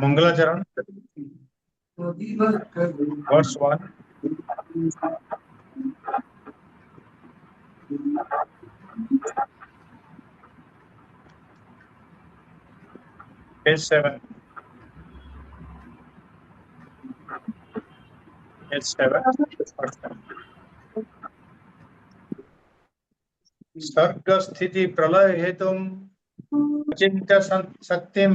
Mangalacharan, verse 1. Page 7. Page 7. Sarga sthiti pralaya hetum achintya saktim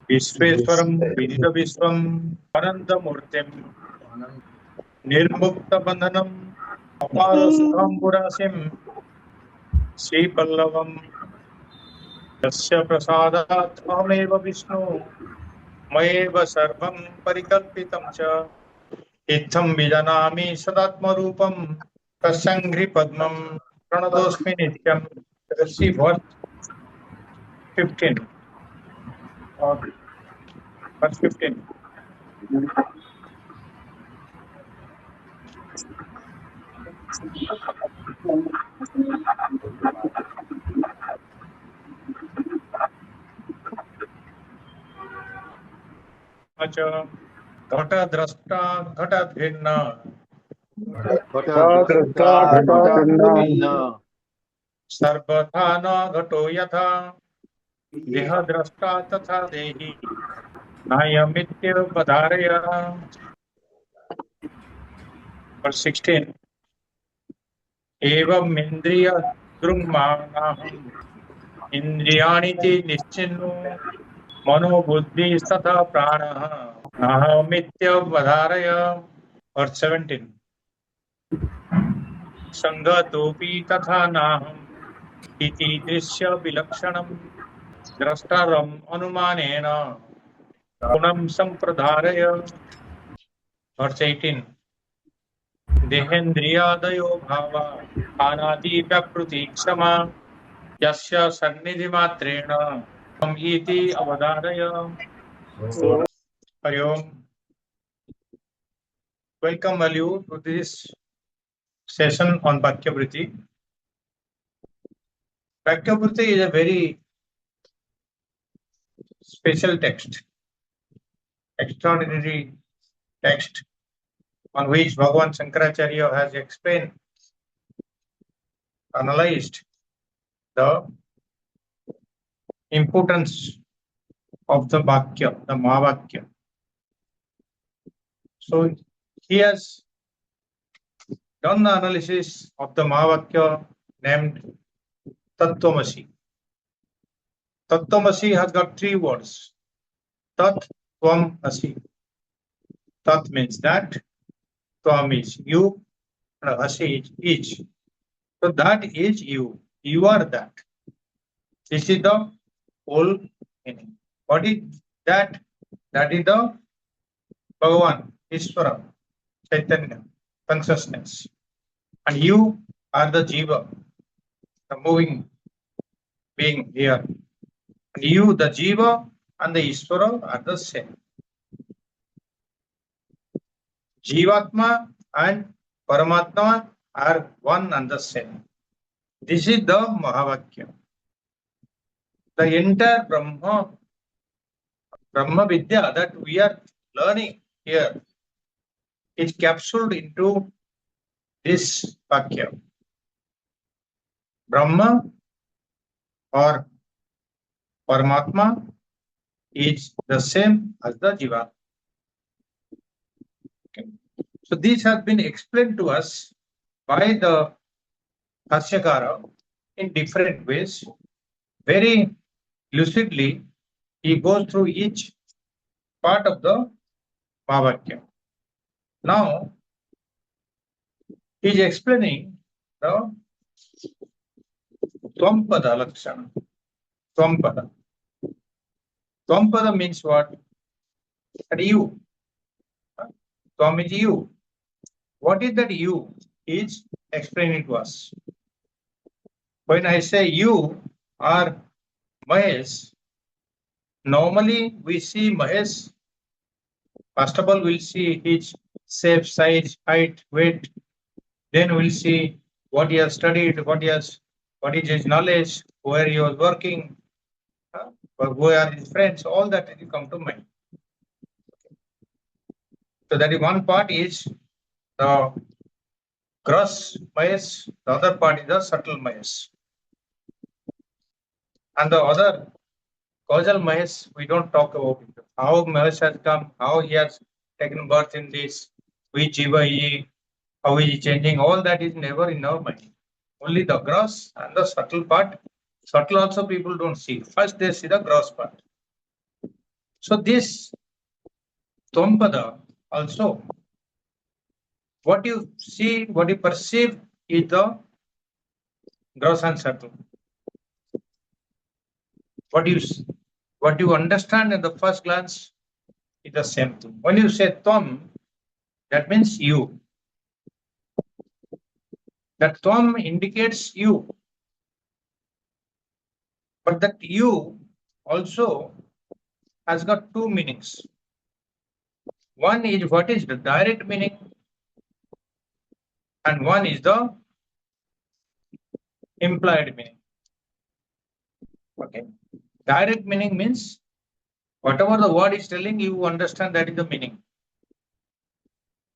Vishveswaram Vidita Vishwam Ananda Murtim Nirmukta Bandhanam Apara Sukham Purasim Sri Pallavam Yasya Prasadat Ameva Vishnu Mayeva Sarvam Parikalpitam Cha Itham Vijanami Sadatma Rupam Tasangri Padmam Pranadosmi Nityam. Let's see verse 15 or verse 15. Acha Ghata Drashta Ghata Bhinna Sarvadha na ghato yatha deha drashta tatha dehi nayamitya padharaya. Verse 16. Evam indriya drungmanaham indriyani ti nischinnu mano buddhi satha pranaha nahamitya padharaya. Verse 17. Sangatopi tatha naham iti drisya vilakshanam drashtaram anumanena punam sampradharaya. Verse 18. Dehendriyadayo bhava anadi vyakruti kshama yasya sannidhi matrena tam iti avadharaya. Hari Om. Welcome all you to this session on Vakya Vritti. Vakya Vritti is a very special text, extraordinary text on which Bhagavan Shankaracharya has explained, analyzed the importance of the Vakya, the Mahavakya. So he has done the analysis of the Mahavakya named Tattvamasi. Tattvamasi has got three words. Tat, Tvam, Asi. Tat means that, Tvam is you, and Asi is each. So that is you. You are that. This is the whole meaning. What is that? That is the Bhagavan, Ishvara, Chaitanya, consciousness. And you are the Jiva, the moving being here. And you, the Jiva, and the Ishvara are the same. Jivatma and Paramatma are one and the same. This is the Mahavakya. The entire Brahma Vidya that we are learning here is capsuled into this Vakya. Brahma or Paramatma is the same as the Jiva. Okay. So this has been explained to us by the Bhashyakara in different ways. Very lucidly, he goes through each part of the Mahavakya. Now, he is explaining the Tvampada Lakshana. Tvampada. Tvampada means what? That you. Tvam is you. What is that you? He is explaining to us. When I say you or Mahesh, normally we see Mahesh. First of all, we'll see his shape, size, height, weight. Then we'll see what he has studied, what is his knowledge, where he was working, or who are his friends, all that will come to mind. So that is one part is the gross bias, the other part is the subtle bias. And the other causal bias, we don't talk about it. How Mahesh has come, how he has taken birth in this, which jiva he, how he is changing, all that is never in our mind. Only the gross and the subtle part. Subtle also people don't see. First they see the gross part. So this Tompada also, what you see, what you perceive is the gross and subtle. What you understand at the first glance is the same thing. When you say Tom, that means you. That Tom indicates you. But that you also has got two meanings. One is what is the direct meaning, and one is the implied meaning. Okay. Direct meaning means whatever the word is telling, you understand that is the meaning.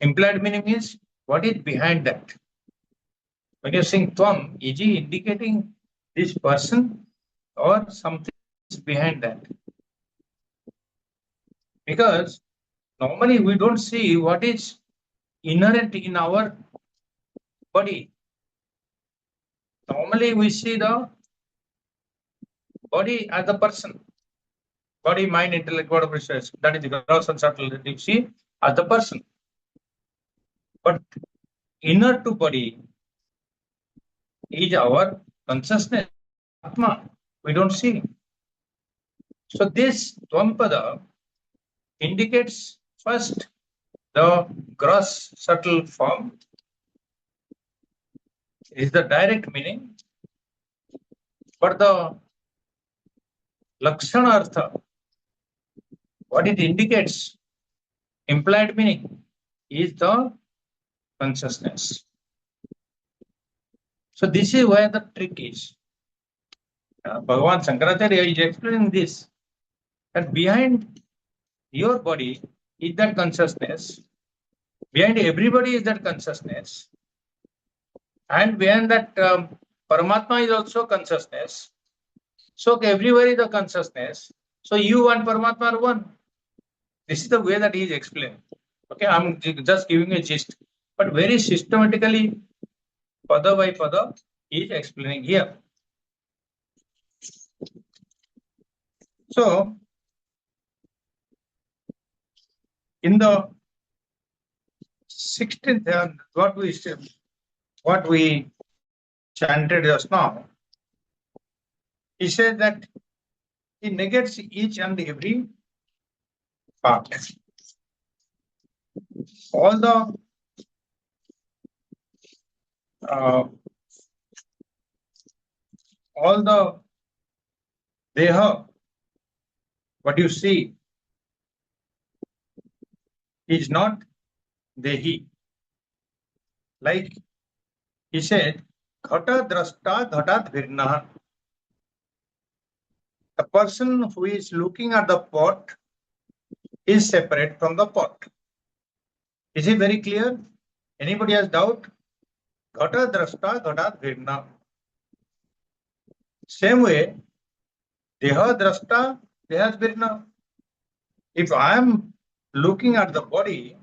Implied meaning is what is behind that. When you're saying Tvam, is he indicating this person or something is behind that? Because normally we don't see what is inherent in our body. Normally we see the body as a person. Body, mind, intellect, whatever it says, that is the gross and subtle that you see as the person. But inner to body is our consciousness, Atma. We don't see. So this Dvampada indicates first the gross subtle form is the direct meaning, but the Lakshana Artha, what it indicates, implied meaning, is the consciousness. So this is where the trick is. Bhagavan Shankaracharya is explaining this, that behind your body is that consciousness, behind everybody is that consciousness, and behind that Paramatma is also consciousness. So everywhere is the consciousness. So you and Paramatma are one. This is the way that he is explaining. Okay, I'm just giving a gist, but very systematically, pada by pada, he is explaining here. So, in the 16th, what we chanted just now, he said that he negates each and every part. All the deha, what you see, is not dehi. Like he said, ghata drashta ghatat virna. The person who is looking at the pot is separate from the pot. Is it very clear? Anybody has doubt? Ghata drashta ghatat virna. Same way, deha drashta deha virna. If I am looking at the body,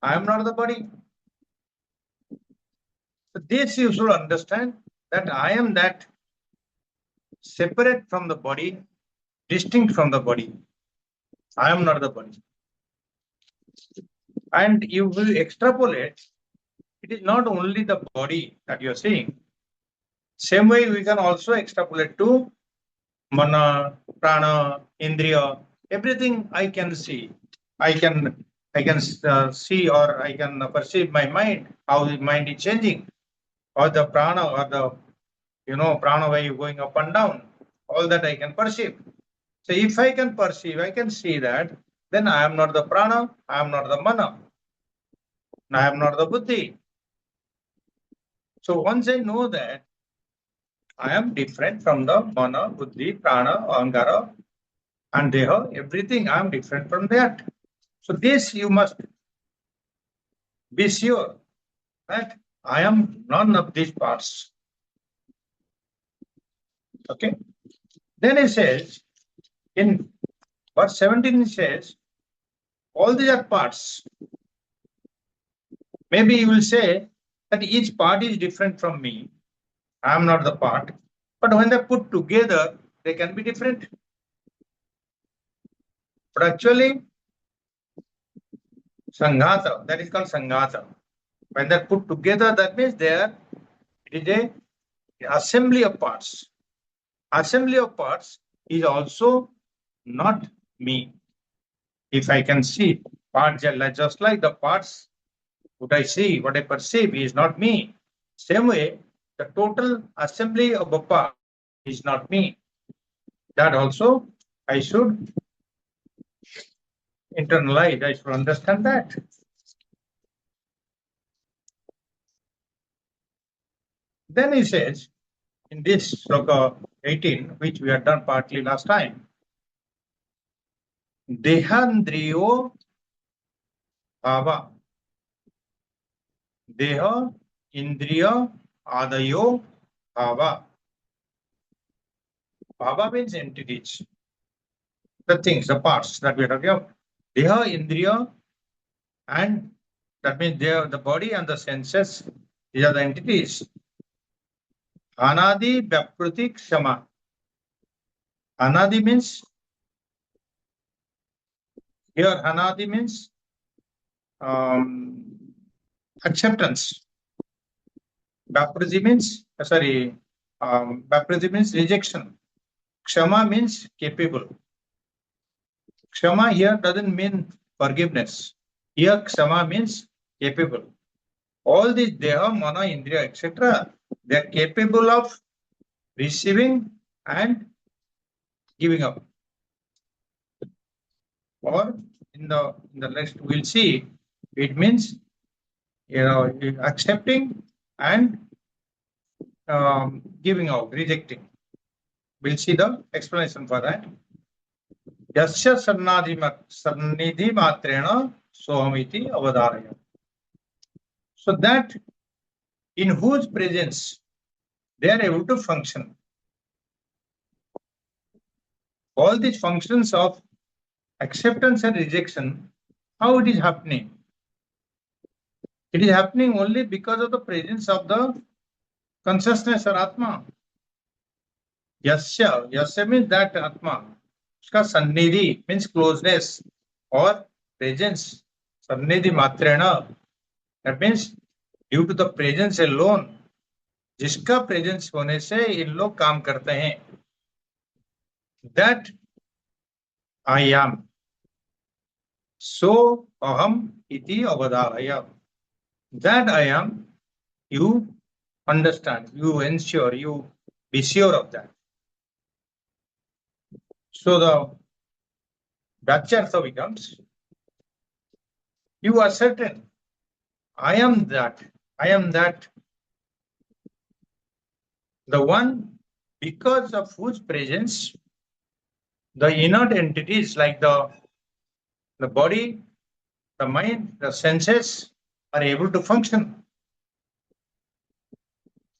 I am not the body. So this you should understand, that I am that separate from the body, distinct from the body. I am not the body. And you will extrapolate, it is not only the body that you are seeing. Same way we can also extrapolate to mana, prana, indriya, everything I can see. I can see, or I can perceive my mind, how the mind is changing, or the prana, or the prana wave going up and down. All that I can perceive. So if I can perceive, I can see that, then I am not the prana, I am not the mana, I am not the buddhi. So once I know that, I am different from the mana, buddhi, prana, ahangara, and deha, everything. I am different from that. So this you must be sure that I am none of these parts. Okay. Then he says, in verse 17, he says, all these are parts. Maybe you will say that each part is different from me. I am not the part. But when they put together, they can be different. But actually, Sanghata, that is called Sanghata. When they're put together, that means it is a assembly of parts. Assembly of parts is also not me. If I can see parts just like the parts, what I see, what I perceive is not me. Same way, the total assembly of a part is not me. That also I should internalize, I should understand that. Then he says, in this sloka 18, which we had done partly last time, Dehandriyo Bhava. Deha, Indriya, Adayo, Bhava. Bhava means entities. The things, the parts that we are talking about. Deha, Indriya, and that means they are the body and the senses. These are the entities. Anadi, Vyakruti, Kshama. Anadi means, here Anadi means acceptance. Vyakruti means, Vyakruti means rejection. Kshama means capable. Kshama here doesn't mean forgiveness. Here Kshama means capable. All these Deha, Mana, Indriya, etc., they are capable of receiving and giving up. Or in the next we'll see, it means accepting and giving out, rejecting. We'll see the explanation for that. Yasya sannidhi matrena sohamiti avadharaya. So that in whose presence they are able to function. All these functions of acceptance and rejection, how it is happening? It is happening only because of the presence of the consciousness or Atma. Yasya means that Atma. Uska sannidhi means closeness or presence. Sannidhi matrena. That means due to the presence alone, जिसका presence होने से इन लोग काम करते हैं. That I am. So aham iti avadharaya. That I am, you understand, you ensure, you be sure of that. So the Vachyartha becomes, you are certain, I am that, the one because of whose presence the inert entities like the body, the mind, the senses are able to function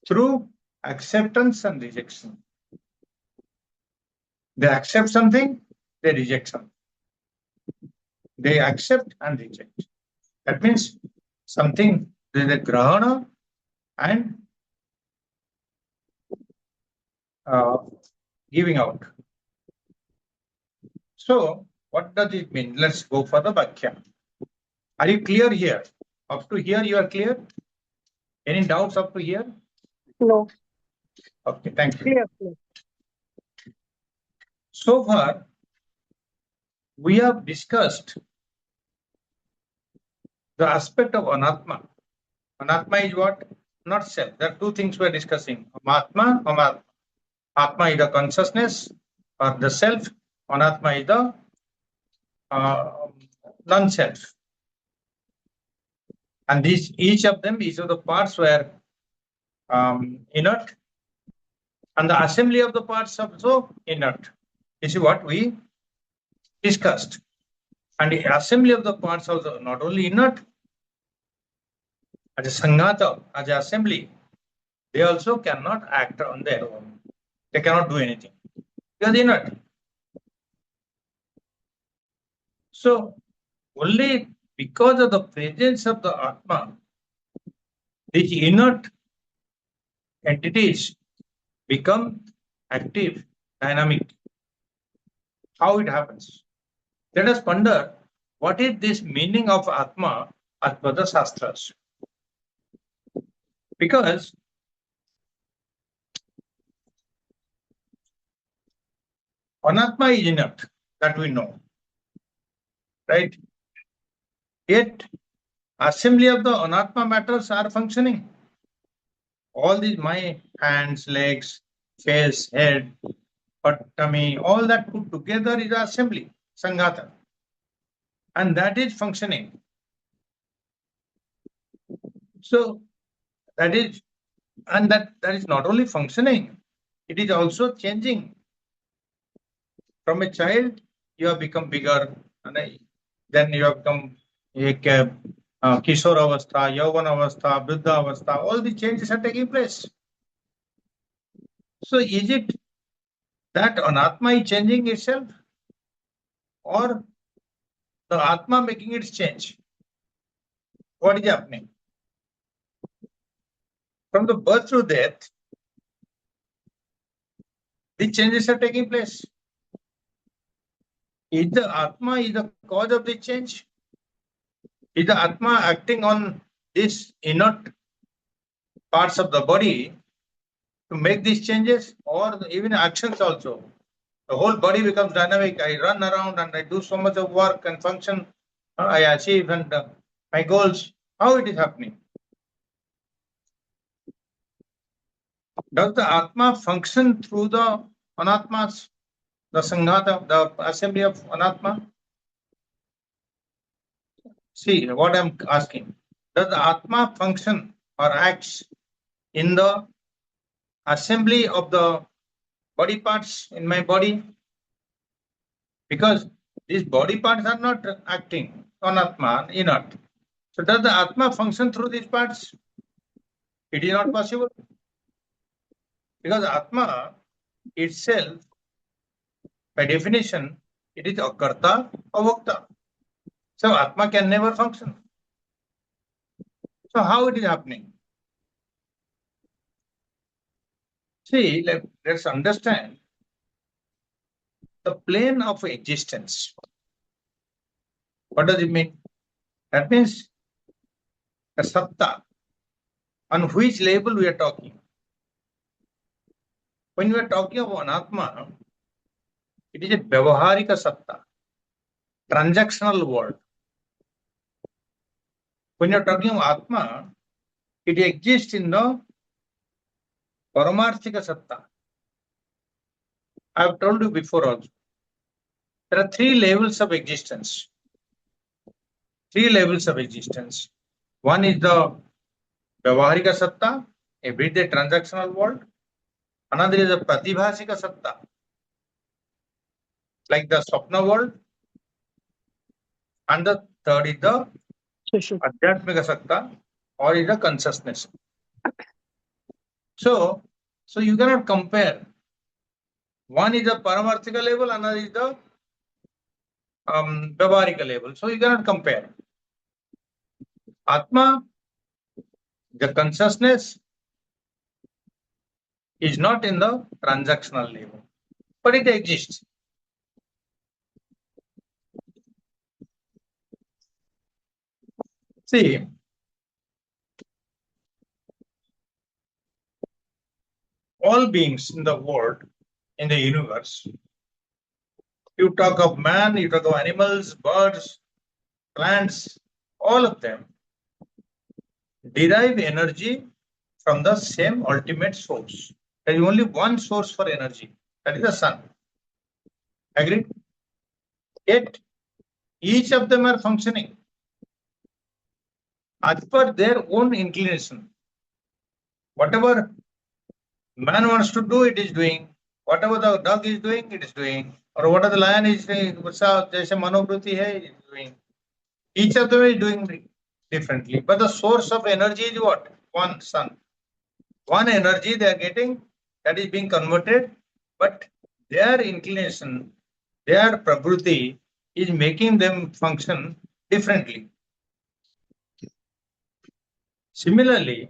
through acceptance and rejection. They accept something, they reject something. They accept and reject. That means something, there is a grahana and giving out. So, what does it mean? Let's go for the Vakya. Are you clear here? Up to here, you are clear? Any doubts up to here? No. Okay, thank you. Clear. So far, we have discussed the aspect of anatma. Anatma is what? Not self. There are two things we are discussing. Amatma, amatma. Atma is the consciousness or the self. Anatma is the non-self. And each of them, each of the parts were inert And the assembly of the parts also inert. This is what we discussed. And the assembly of the parts also not only inert, as a sanghata, as an assembly, they also cannot act on their own. They cannot do anything. They are inert. So only because of the presence of the Atma, these inert entities become active, dynamic. How it happens? Let us ponder what is this meaning of Atma as per the Shastras. Because Anatma is inert, that we know, right? Yet assembly of the Anatma matters are functioning. All these, my hands, legs, face, head, tummy, all that put together is assembly, Sanghata. And that is functioning. So that is, and that is not only functioning, it is also changing. From a child, you have become bigger, and then you have become a Kishore Avastha, Yauvan Avastha, Vriddha Avastha, all the changes are taking place. So is it that Anatma is changing itself, or the Atma making its change? What is happening? From the birth to death, the changes are taking place. Is the Atma is the cause of the change? Is the Atma acting on these inert parts of the body to make these changes, or even actions also? The whole body becomes dynamic. I run around and I do so much of work and function. I achieve and my goals. How it is happening? Does the Atma function through the Anatmas, the Sanghata, the assembly of Anatma? See what I'm asking. Does the Atma function or acts in the assembly of the body parts in my body? Because these body parts are not acting on Atma, inert. So does the Atma function through these parts? It is not possible. Because Atma itself, by definition, it is akarta or bhokta. So Atma can never function. So how it is happening? See, let's understand the plane of existence. What does it mean? That means the satta, on which level we are talking. When we are talking about Anatma, it is a Vyavaharika Satta, transactional world. When you are talking about Atma, it exists in the Paramarthika Satta. I have told you before also. There are three levels of existence. Three levels of existence. One is the Vyavaharika Satta, everyday transactional world. Another is the Pratibhasika Satta, like the Swapna world. And the third is the Adhyatmika Satta, or is the consciousness. So you cannot compare. One is the Paramarthika level, another is the Vyavaharika level. So you cannot compare. Atma, the consciousness, is not in the transactional level, but it exists. See, all beings in the world, in the universe, you talk of man, you talk of animals, birds, plants, all of them derive energy from the same ultimate source. There is only one source for energy, that is the sun. Agreed? Yet, each of them are functioning as per their own inclination. Whatever Man wants to do, it is doing. Whatever the dog is doing, it is doing. Or whatever the lion is doing, jaise manovruti hai, it is doing. Each of them is doing differently. But the source of energy is what? One, sun. One energy they are getting, that is being converted, but their inclination, their prabhuti is making them function differently. Similarly,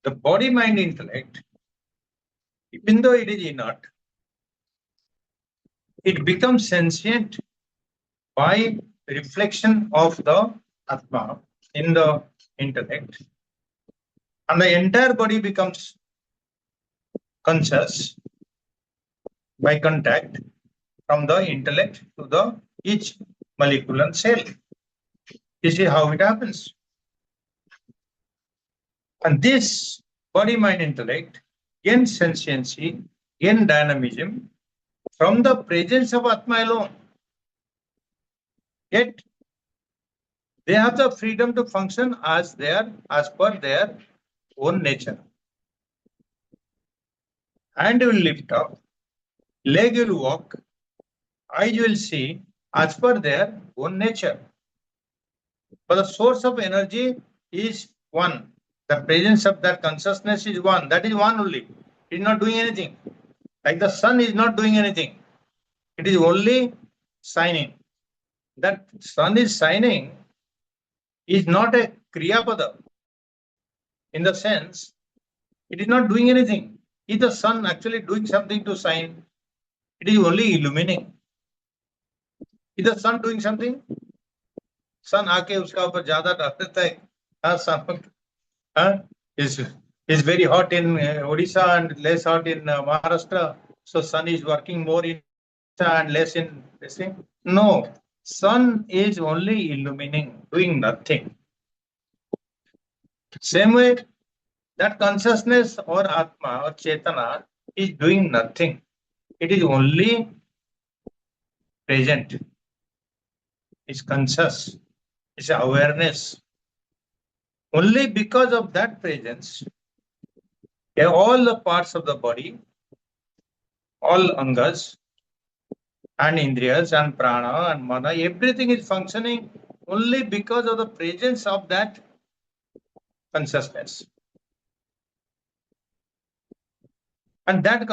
the body, mind, intellect, even though it is inert, it becomes sentient by reflection of the Atma in the intellect, and the entire body becomes conscious by contact from the intellect to the each molecular cell. This is how it happens. And this body, mind, intellect gain sentiency, gain dynamism from the presence of Atma alone. Yet they have the freedom to function as per their own nature. Hand will lift up, leg will walk, eyes will see as per their own nature. But the source of energy is one. The presence of that consciousness is one. That is one only. It is not doing anything. Like the sun is not doing anything. It is only shining. That sun is shining is not a kriyapada. In the sense, it is not doing anything. Is the sun actually doing something to shine? It is only illumining. Is the sun doing something? Sun आके उसका ऊपर ज्यादा डाल देता है. Sun is very hot in Odisha and less hot in Maharashtra. So sun is working more in Odisha and less in this thing. No, sun is only illumining, doing nothing. Same way, that consciousness or Atma or Chetana is doing nothing. It is only present. It's conscious. It's awareness. Only because of that presence, all the parts of the body, all angas and indriyas and prana and mana, everything is functioning only because of the presence of that consciousness. And that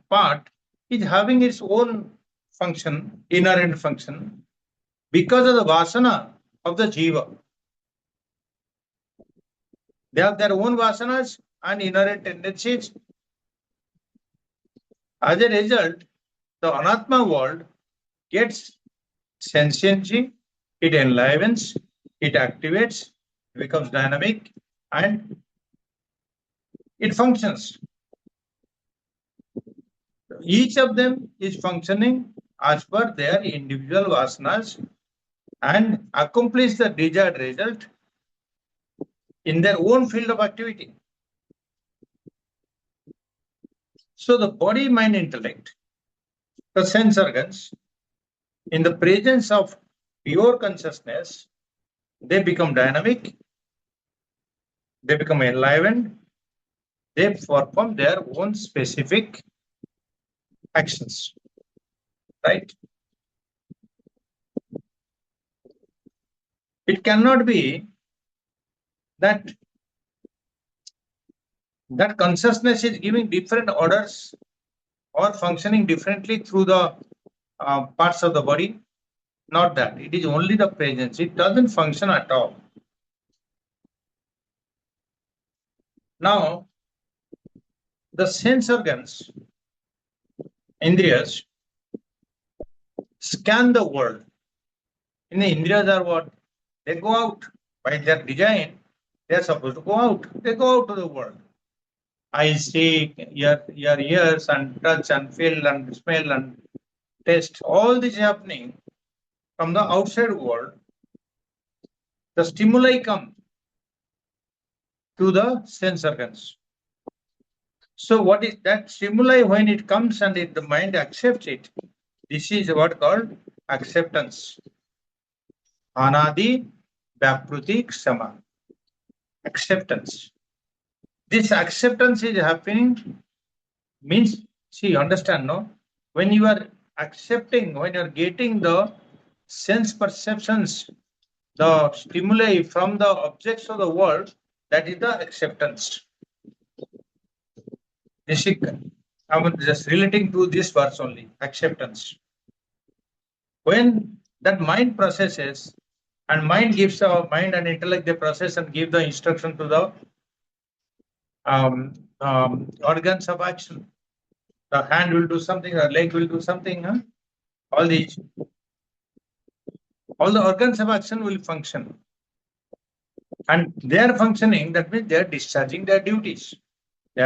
part is having its own function, inherent function, because of the vasana of the jiva. They have their own vasanas and inherent tendencies. As a result, the anatma world gets sentiency, it enlivens, it activates, becomes dynamic, and it functions. Each of them is functioning as per their individual vasanas and accomplish the desired result in their own field of activity. So the body, mind, intellect, the sense organs, in the presence of pure consciousness, they become dynamic, they become enlivened, they perform their own specific actions. Right? It cannot be that consciousness is giving different orders or functioning differently through the parts of the body. Not that. It is only the presence. It doesn't function at all. Now, the sense organs, indriyas, scan the world. In the indriyas are what? They go out. By their design, they are supposed to go out. They go out to the world. Eyes see, your ears and touch and feel and smell and taste. All this is happening from the outside world. The stimuli come to the sense organs. So what is that stimuli when it comes and the mind accepts it? This is what called acceptance. Anadi Vyapruti Ksama. Acceptance. This acceptance is happening means, see, understand, no? When you are accepting, when you are getting the sense perceptions, the stimuli from the objects of the world, that is the acceptance. I'm just relating to this verse only, acceptance. When that mind processes, and mind gives our mind and intellect, they process and give the instruction to the organs of action. The hand will do something, the leg will do something. Huh? All these, all the organs of action will function, and they are functioning. That means they are discharging their duties. They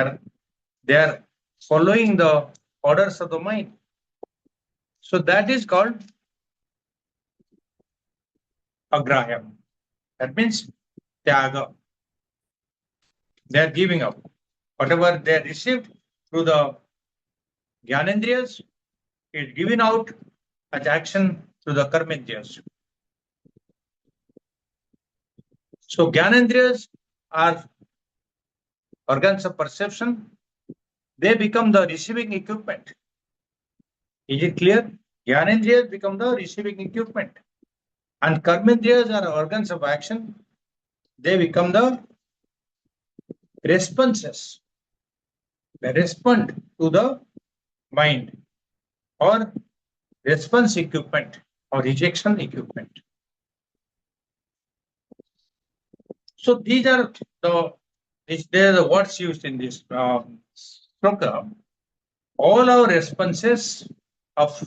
are following the orders of the mind. So that is called agrahya. That means tyaga. They are giving up whatever they received through the Gyanendriyas is given out as action to the Karmendriyas. So Gyanendriyas are organs of perception. They become the receiving equipment. Is it clear? Gyanendriyas become the receiving equipment. And Karmendriyas are organs of action. They become the responses. They respond to the mind or response equipment or rejection equipment. So these are the words used in this program. All our responses of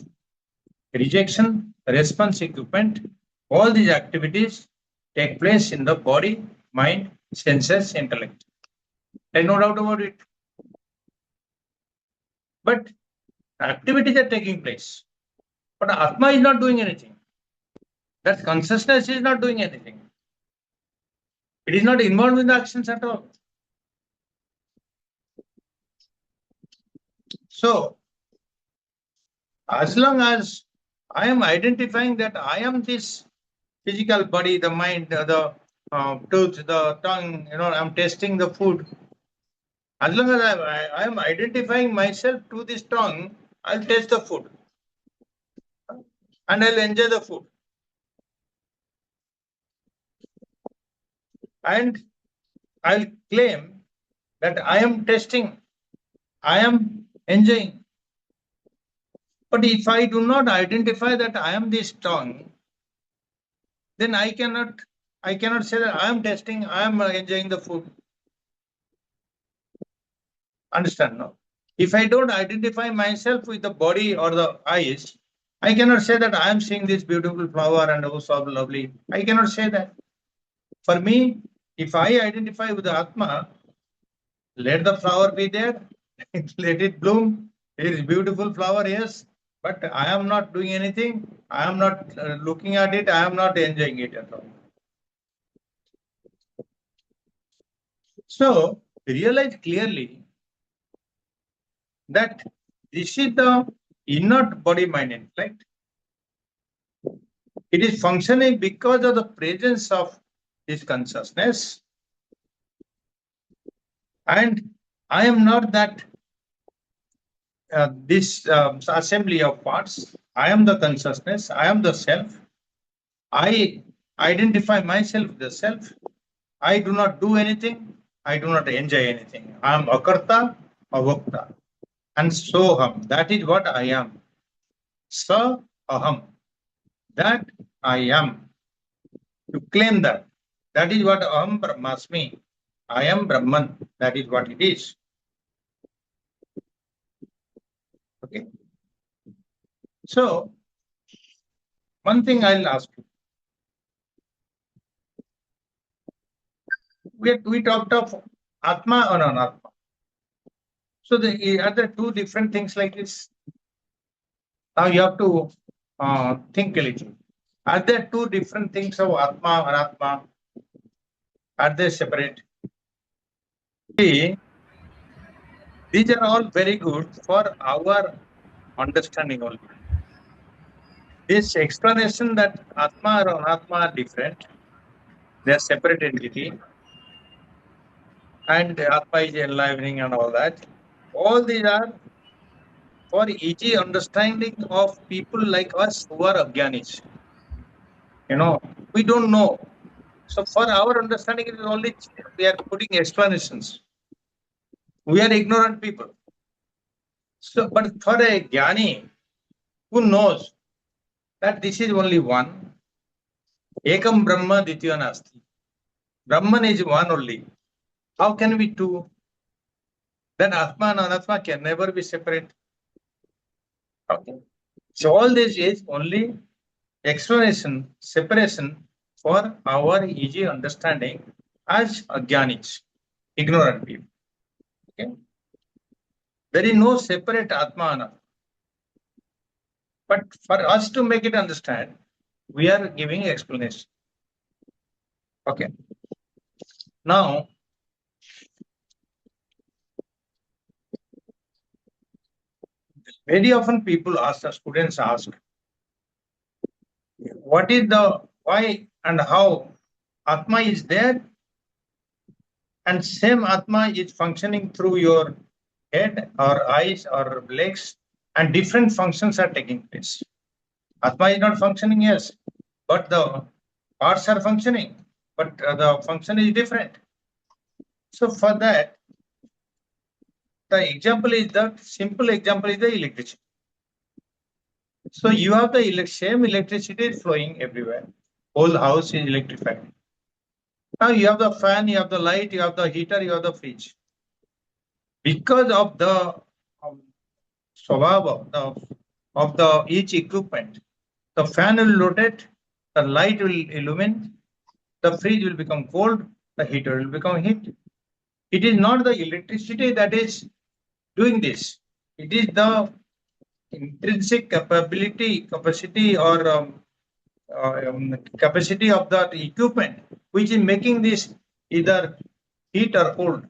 rejection, response equipment, all these activities take place in the body, mind, senses, intellect. There's no doubt about it. But activities are taking place. But Atma is not doing anything. That consciousness is not doing anything. It is not involved in the actions at all. So, as long as I am identifying that I am this physical body, the mind, the tooth, the tongue, I'm tasting the food. As long as I am identifying myself to this tongue, I'll taste the food and I'll enjoy the food. And I'll claim that I am tasting, I am enjoying. But if I do not identify that I am this tongue, then I cannot say that I am tasting, I am enjoying the food. Understand now? If I don't identify myself with the body or the eyes, I cannot say that I am seeing this beautiful flower and oh, so lovely. I cannot say that. For me, if I identify with the Atma, let the flower be there, let it bloom. It is beautiful flower, yes, but I am not doing anything. I am not looking at it. I am not enjoying it at all. So realize clearly that this is the inert body mind intellect. It is functioning because of the presence of this consciousness. And I am not that this assembly of parts. I am the consciousness. I am the self. I identify myself with the self. I do not do anything. I do not enjoy anything. I am akarta, avokta. And soham. That is what I am. Sa aham. That I am. To claim that. That is what aham brahmasmi. I am Brahman. That is what it is. Okay. So, one thing I'll ask you. We talked of Atma or Anatma. So, are there two different things like this? Now you have to think a little. Are there two different things of Atma, Anatma? Are they separate? See, these are all very good for our understanding only. This explanation that Atma or Anatma are different, they are separate entity. and Atma is enlivening and all that. All these are for easy understanding of people like us who are Ajnanis. We don't know. So for our understanding, it is only we are putting explanations. We are ignorant people. So, but for a Jnani who knows that this is only one, Ekam Brahma Ditya Nasti. Brahman is one only. How can we two? Then Atma and Anatma can never be separate. Okay. So all this is only explanation, separation for our easy understanding as Ajnanis, ignorant people. Okay. There is no separate Atma Anatma. But for us to make it understand, we are giving explanation. Okay. Now, very often people ask, the students ask, what is the why and how Atma is there and same Atma is functioning through your head or eyes or legs and different functions are taking place. Atma is not functioning, yes, but the parts are functioning, but the function is different. So for that, the example is the simple example is the electricity. So you have the same electricity flowing everywhere. Whole house is electrified. Now you have the fan, you have the light, you have the heater, you have the fridge. Because of the swabhava of the each equipment, the fan will rotate, the light will illumine, the fridge will become cold, the heater will become heat. It is not the electricity that is doing this. It is the intrinsic capacity or capacity of that equipment which is making this either heat or cold.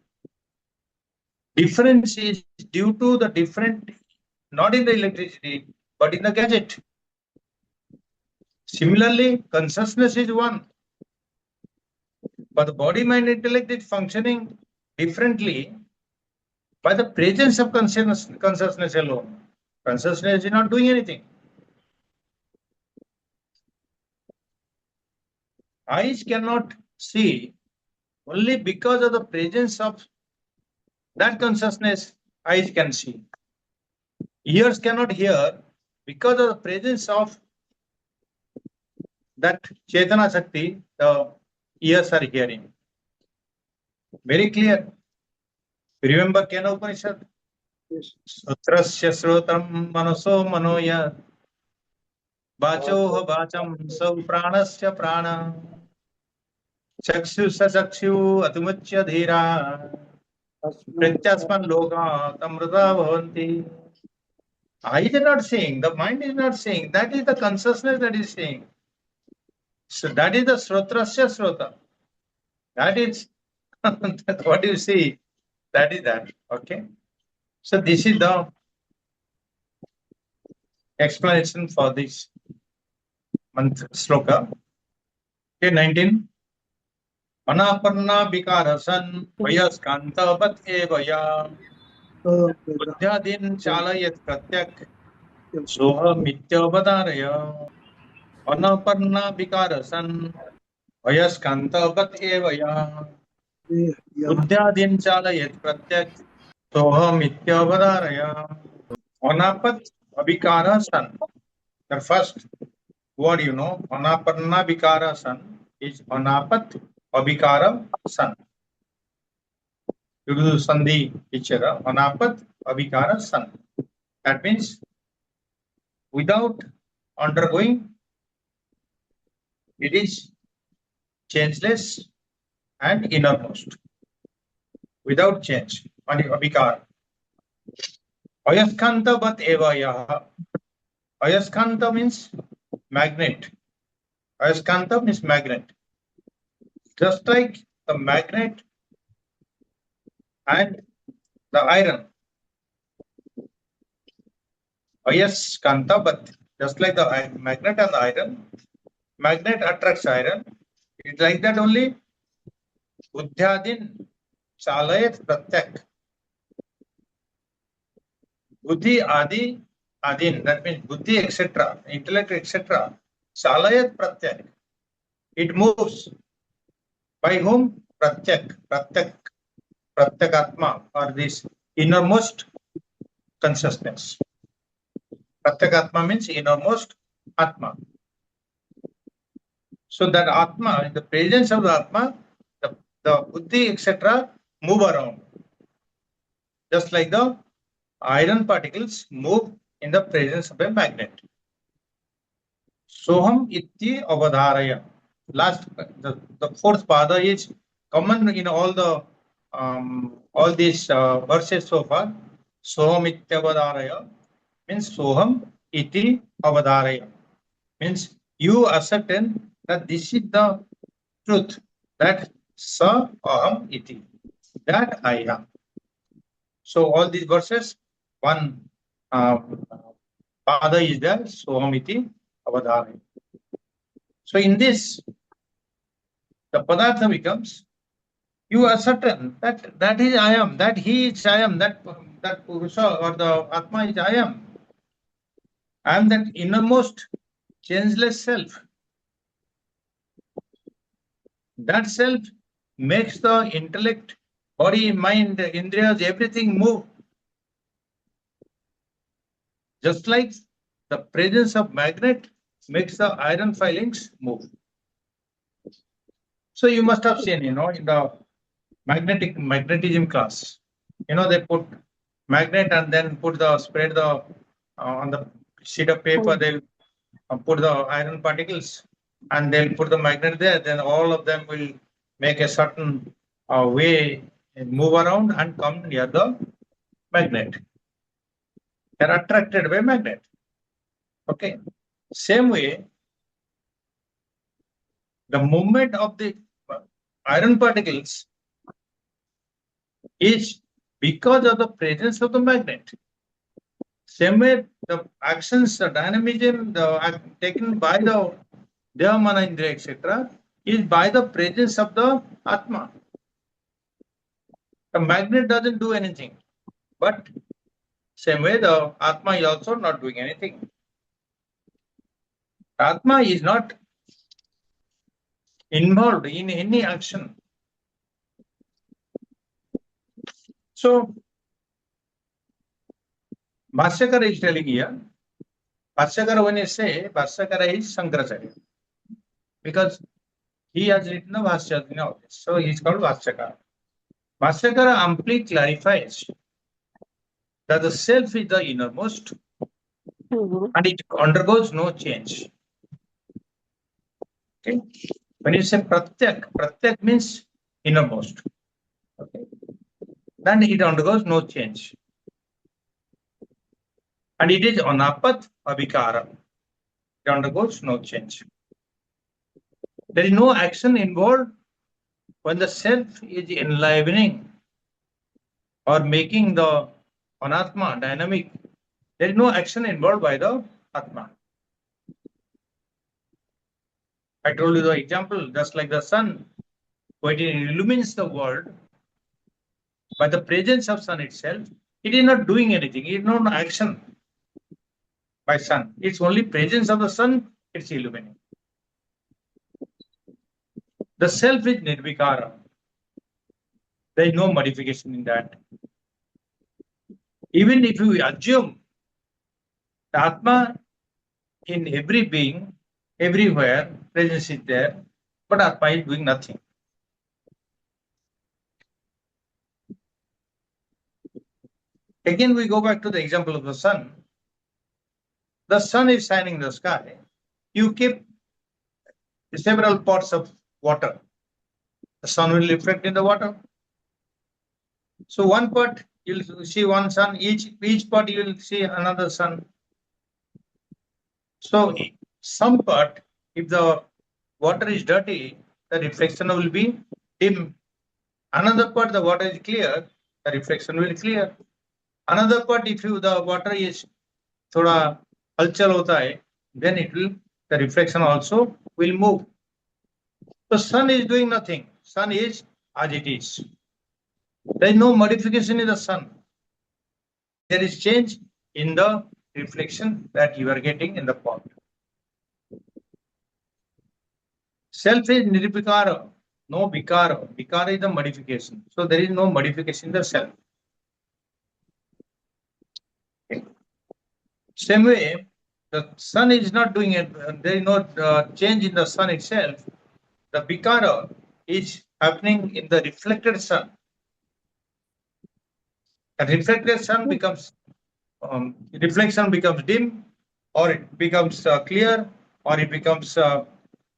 Difference is due to the different, not in the electricity, but in the gadget. Similarly, consciousness is one, but the body, mind, intellect is functioning differently by the presence of consciousness alone. Consciousness is not doing anything. Eyes cannot see only because of the presence of that consciousness, eyes can see. Ears cannot hear because of the presence of that Chetana Shakti, the ears are hearing. Very clear. Remember Katha Upanishad? Yes. Sutrasya Srotam Manaso Manoya Vacho Vacham Sau Pranasya Prana Chakshu Sachakshu Atumachya Dhira Pratyasman Loka Tamrata Bhavanti. Eyes are not saying, the mind is not saying, that is the consciousness that is saying. So that is the Srotrasya Srota. That is what you see, that is that. Okay. So this is the explanation for this month sloka. Okay, 19. Anaparna vikarasan vayaskanta evaya buddhyadin chalayat pratyak soha mityavadaraya. Anaparna vikarasan vayaskanta evaya buddhyadin chalayat pratyak soha mityavadaraya. Anapat abhikara san. The first word anaparna vikara san is anapat abhikara san. You do sandhi ichara, anapat abhikara san. That means without undergoing, it is changeless and innermost. Without change, abhikara. Ayaskanta bat evaya. Ayaskanta means magnet. Ayaskanta means magnet. Just like the magnet and the iron. Ayaskanta bat. Just like the magnet and the iron. Magnet attracts iron. It's like that only. Buddhyadin चालयत pratyak. Buddhi adi adin, that means buddhi etc., intellect etc. Chalayat pratyak. It moves. By whom? Pratyak, pratyakatma, or this innermost consciousness. Pratyakatma means innermost atma. So that atma, in the presence of the atma, the buddhi etc. move around. Just like the iron particles move in the presence of a magnet. Soham iti avadharaya. Last, the fourth pada is common in all these verses so far. Soham iti avadharaya means soham iti avadharaya. Means you ascertain that this is the truth, that sa aham iti, that I am. So all these verses, one pada is there, soham iti avadharaya. So in this, the padartha becomes, you ascertain that that is I am, that he is I am, that Purusha or the Atma is I am. I am that innermost changeless self. That self makes the intellect, body, mind, indriyas, everything move. Just like the presence of magnet makes the iron filings move. So you must have seen, in the magnetism class, they put magnet and then spread the on the sheet of paper, they'll put the iron particles and they'll put the magnet there, then all of them will make a certain way, move around and come near the magnet. They're attracted by magnet. Okay. Same way, the movement of the iron particles is because of the presence of the magnet. Same way, the actions, the dynamism, taken by the Deva, Mana, Indriya, etc., is by the presence of the Atma. The magnet doesn't do anything, but same way the Atma is also not doing anything. Atma is not involved in any action. So, Bhashyakara is telling here, Bhashyakara, when you say, Bhashyakara is Shankaracharya, because he has written the Bhashya nowadays, so he is called Bhashyakara. Bhashyakara amply clarifies that the self is the innermost and it undergoes no change. Okay. When you say pratyak means innermost. Okay. Then it undergoes no change. And it is anapat abhikara. It undergoes no change. There is no action involved when the self is enlivening or making the anatma dynamic. There is no action involved by the atma. I told you the example, just like the sun, when it illumines the world, by the presence of sun itself, it is not doing anything. It is not action by sun. It's only presence of the sun, it's illuminating. The self is nirvikara. There is no modification in that. Even if you assume the Atma in every being, everywhere, presence is there, but Atma is doing nothing. Again, we go back to the example of the sun. The sun is shining in the sky. You keep several pots of water. The sun will reflect in the water. So one pot, you'll see one sun. Each pot, you will see another sun. So some pot, if the water is dirty, the reflection will be dim. Another pot, the water is clear, the reflection will clear. Another pot, if the water is thoda halchal hota hai, then the reflection also will move. The sun is doing nothing. Sun is as it is. There is no modification in the sun. There is change in the reflection that you are getting in the pot. Self is nirvikara, no vikara. Vikara is the modification. So there is no modification in the self. Same way, the sun is not doing it. There is no change in the sun itself. The vikara is happening in the reflected sun. A reflected sun becomes reflection becomes dim, or it becomes clear, or it becomes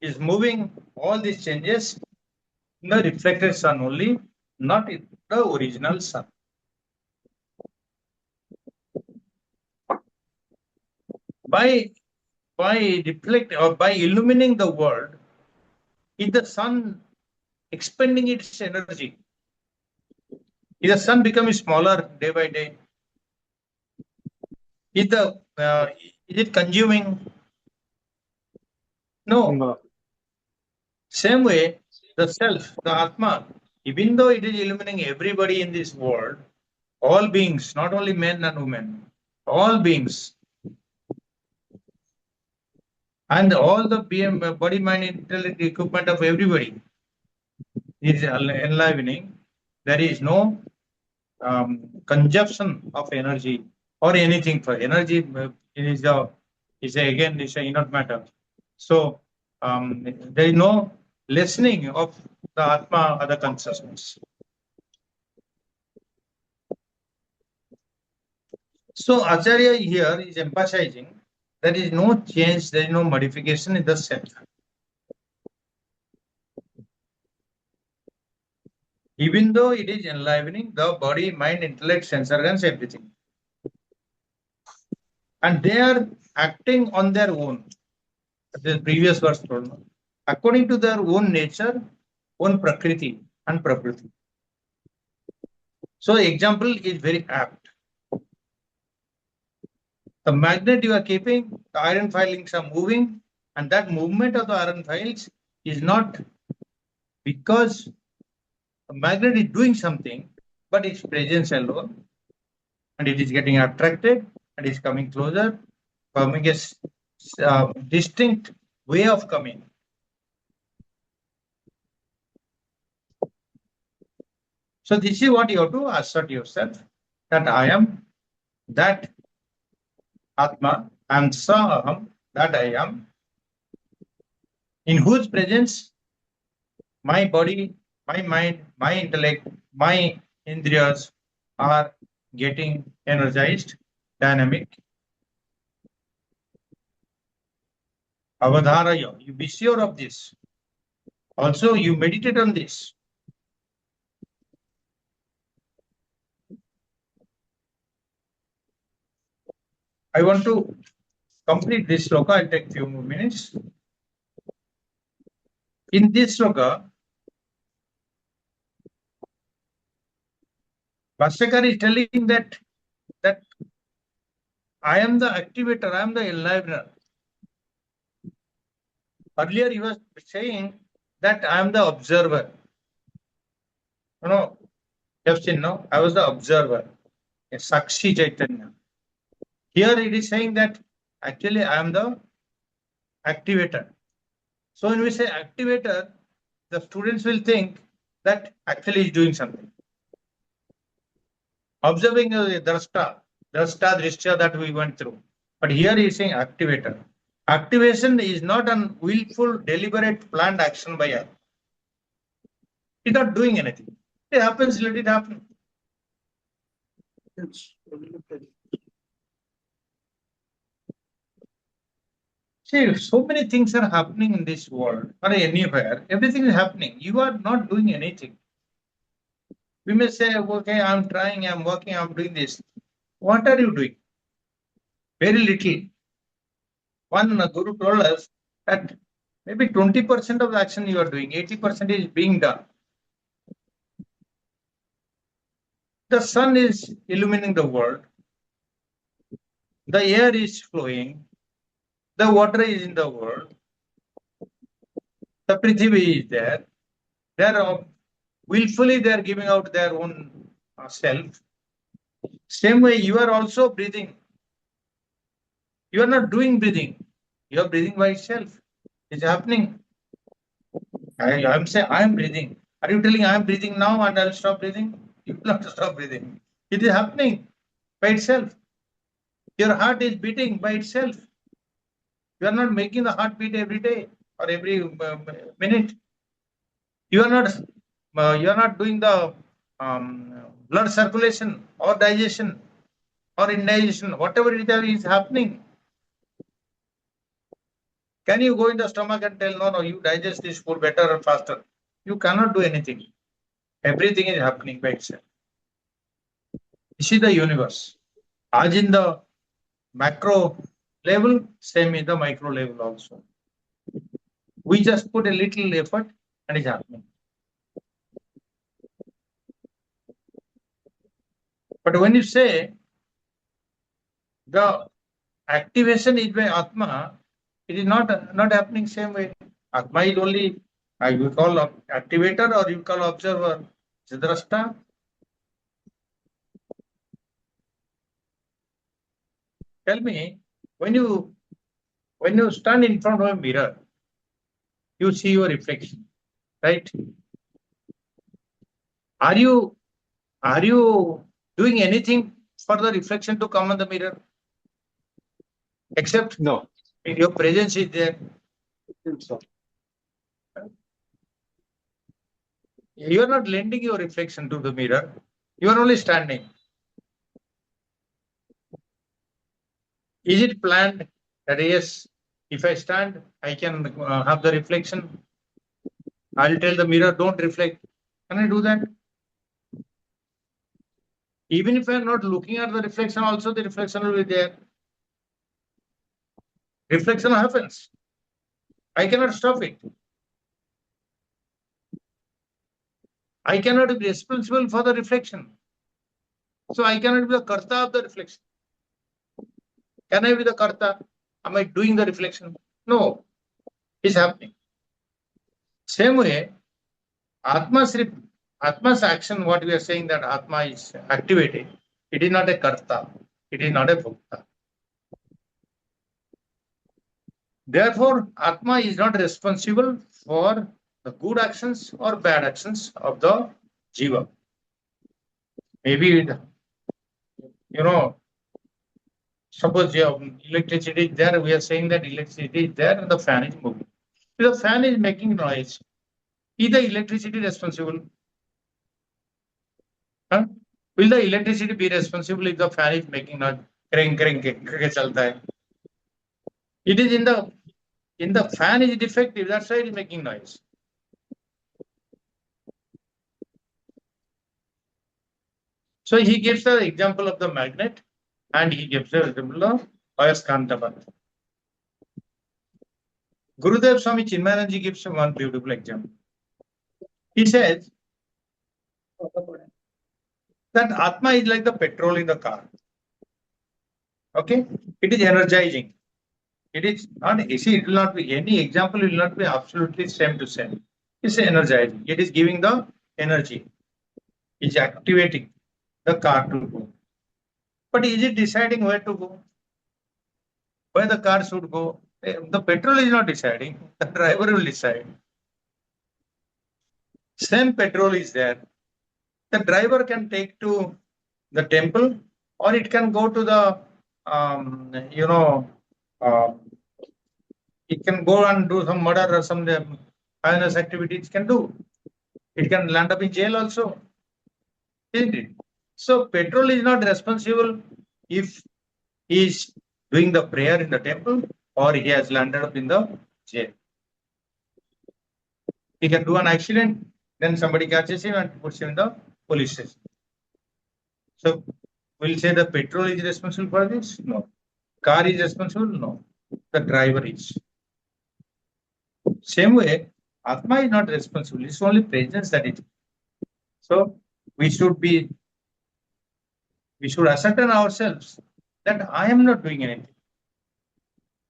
is moving. All these changes in the reflected sun only, not in the original sun. By reflect or by illumining the world, is the sun expending its energy? Is the sun becoming smaller day by day? Is it consuming? No. Same way, the self, the Atma, even though it is illuminating everybody in this world, all beings, not only men and women, all beings, and all the body, mind, intellect, equipment of everybody is enlivening. There is no consumption of energy or anything for energy. Is again is a inert matter. So there is no lessening of the Atma or the consciousness. So Acharya here is emphasizing there is no change, there is no modification in the self. Even though it is enlivening the body, mind, intellect, sense organs, everything. And they are acting on their own. The previous verse told, according to their own nature, own prakriti and prakriti. So example is very apt. The magnet you are keeping, the iron filings are moving, and that movement of the iron files is not because the magnet is doing something, but its presence alone, and it is getting attracted and is coming closer, forming a distinct way of coming. So this is what you have to assert yourself, that I am that Atma, and Sa Aham, that I am, in whose presence my body, my mind, my intellect, my indriyas are getting energized, dynamic. Avadharaya, you be sure of this. Also, you meditate on this. I want to complete this sloka. I'll take few more minutes. In this sloka, Bhashyakar is telling that I am the activator, I am the enlivener. Earlier he was saying that I am the observer. You know, you have seen, no? I was the observer, a Sakshi Chaitanya. Here it is saying that actually I am the activator. So when we say activator, the students will think that actually he is doing something. Observing a drashta, drishya that we went through. But here he is saying activator. Activation is not an willful, deliberate, planned action by us. It's not doing anything. It happens, let it happen. See, so many things are happening in this world or anywhere. Everything is happening. You are not doing anything. We may say, okay, I'm trying, I'm working, I'm doing this. What are you doing? Very little. One guru told us that maybe 20% of the action you are doing, 80% is being done. The sun is illuminating the world. The air is flowing. The water is in the world. The Prithvi is there. They are willfully they are giving out their own self, same way you are also breathing. You are not doing breathing. You are breathing by itself. It's happening. I'm saying I am breathing. Are you telling I am breathing now and I'll stop breathing? You will not stop breathing. It is happening by itself. Your heart is beating by itself. You are not making the heart beat every day or every minute. You are not. You are not doing the blood circulation or digestion or indigestion. Whatever it is happening. Can you go in the stomach and tell no, you digest this food better and faster? You cannot do anything. Everything is happening by itself. This is the universe. As in the macro level, same in the micro level also. We just put a little effort and it's happening. But when you say the activation is by Atma, it is not happening same way. Atma is only, you call activator or you call observer, Siddhrashta. Tell me, when you stand in front of a mirror, you see your reflection, right? Are you doing anything for the reflection to come on the mirror? Except No. your presence is there. So, You are not lending your reflection to the mirror. You are only standing. Is it planned that yes, if I stand, I can have the reflection? I'll tell the mirror, don't reflect. Can I do that? Even if I'm not looking at the reflection, also the reflection will be there. Reflection happens. I cannot stop it. I cannot be responsible for the reflection. So I cannot be the karta of the reflection. Can I be the karta? Am I doing the reflection? No. It's happening. Same way, Atma's action, what we are saying that Atma is activated, it is not a karta, it is not a bhokta. Therefore, Atma is not responsible for the good actions or bad actions of the jiva. Maybe, suppose electricity is there, we are saying that electricity is there and the fan is moving. If the fan is making noise, is the electricity responsible? Huh? Will the electricity be responsible if the fan is making noise? Kring, kring, kring, kring, chalta hai. It is in the fan is defective, that's why it is making noise. So he gives the example of the magnet and he gives the example of Ayaskanta. Gurudev Swami Chinmayananji gives one beautiful example. He says that Atma is like the petrol in the car. Okay? It is energizing. It is not, you see, it will not be, any example will not be absolutely same to same. It's energizing. It is giving the energy. It's activating the car to go. But is it deciding where to go? Where the car should go? The petrol is not deciding. The driver will decide. Same petrol is there. The driver can take to the temple or it can go to the, it can go and do some murder or some violence activities can do. It can land up in jail also. Isn't it? So petrol is not responsible if he is doing the prayer in the temple or he has landed up in the jail. He can do an accident, then somebody catches him and puts him in the police station. So we'll say the petrol is responsible for this? No. Car is responsible? No. The driver is. Same way, Atma is not responsible. It's only presence that it is. So we should ascertain ourselves that I am not doing anything.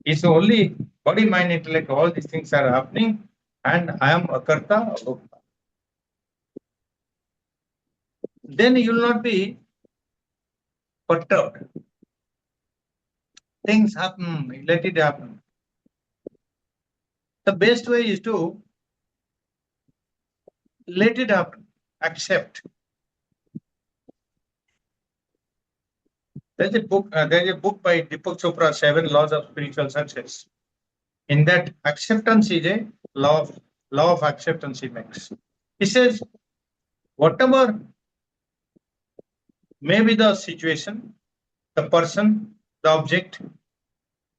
It's only body, mind, intellect, all these things are happening and I am a karta. then you will not be perturbed. Things happen, let it happen. The best way is to let it happen, accept. There's a book by Deepak Chopra, Seven Laws of Spiritual Success. In that, acceptance is a law of acceptance he makes. He says, whatever may be the situation, the person, the object,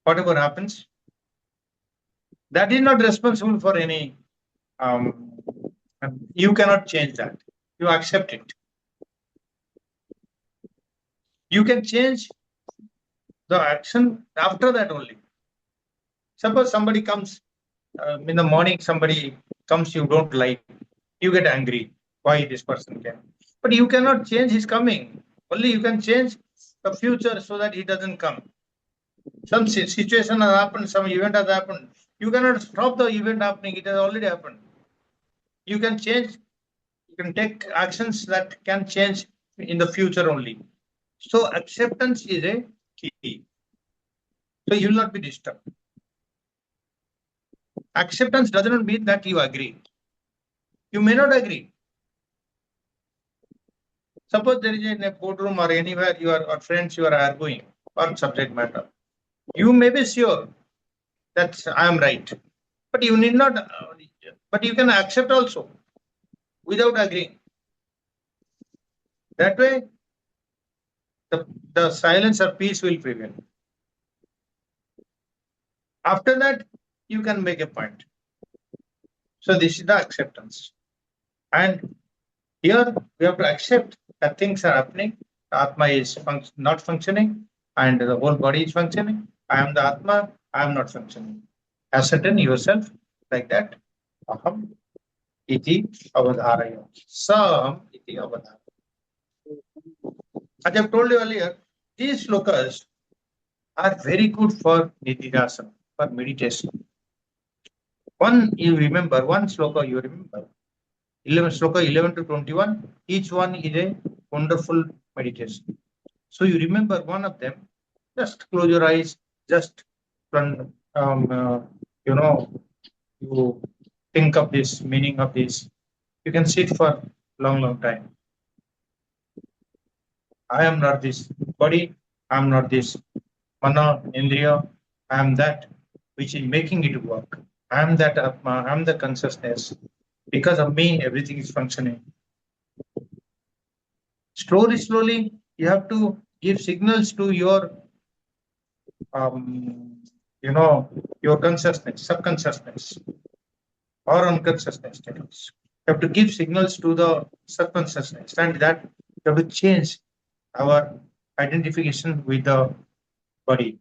whatever happens, that is not responsible for any. You cannot change that. You accept it. You can change the action after that only. Suppose somebody comes in the morning, somebody comes you don't like, you get angry. Why this person came? But you cannot change his coming. Only you can change the future so that he doesn't come. Some situation has happened, some event has happened. You cannot stop the event happening. It has already happened. You can change. You can take actions that can change in the future only. So acceptance is a key. So you will not be disturbed. Acceptance does not mean that you agree. You may not agree. Suppose there is in a boardroom or anywhere you are or friends you are arguing on subject matter. You may be sure that I am right, but you need not. But you can accept also without agreeing. That way, the silence or peace will prevail. After that, you can make a point. So this is the acceptance. And here we have to accept that things are happening. The Atma is not functioning and the whole body is functioning. I am the Atma, I am not functioning. Ascertain yourself like that. Aham iti avadharaya. Saham iti avadharaya. As I have told you earlier, these slokas are very good for nididasana, for meditation. One sloka you remember. 11 sloka 11 to 21, each one is a wonderful meditation. So you remember one of them, just close your eyes, just you think of this, meaning of this. You can sit for long time. I am not this body, I am not this mana, indriya, I am that which is making it work. I am that Atma, I am the consciousness. Because of me, everything is functioning. Slowly, you have to give signals to your, your consciousness, subconsciousness, or unconsciousness. You have to give signals to the subconsciousness, and that you have to change our identification with the body.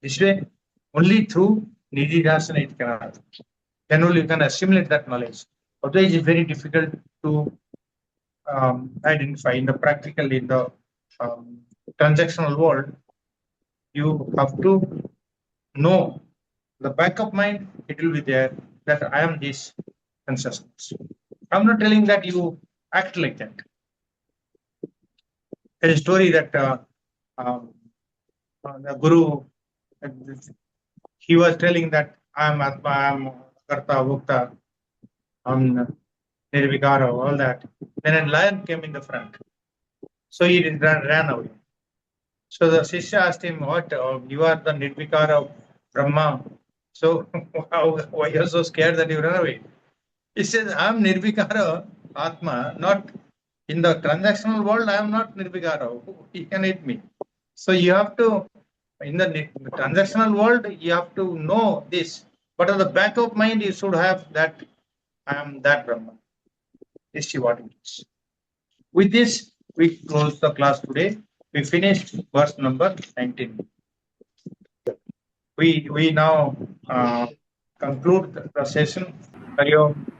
This way, only through nididasana it can happen. Then only you can assimilate that knowledge. Otherwise, it's very difficult to identify in the practical, in the transactional world. You have to know the back of mind, it will be there that I am this consciousness. I'm not telling that you act like that. There's a story that the Guru, he was telling that I am Atma, I am Karta, Bhukta, I am Nirvikara, all that. Then a lion came in the front. So he ran away. So the Shishya asked him, what? You are the Nirvikara of Brahma. So why you are so scared that you run away? He says, I am Nirvikara Atma, not in the transactional world, I am not Nirvikara. He can eat me. So you have to, in the transactional world, you have to know this. But at the back of mind, you should have that I am that Brahma. This is what it is. With this, we close the class today. We finished verse number 19. We now conclude the session. Hari Om.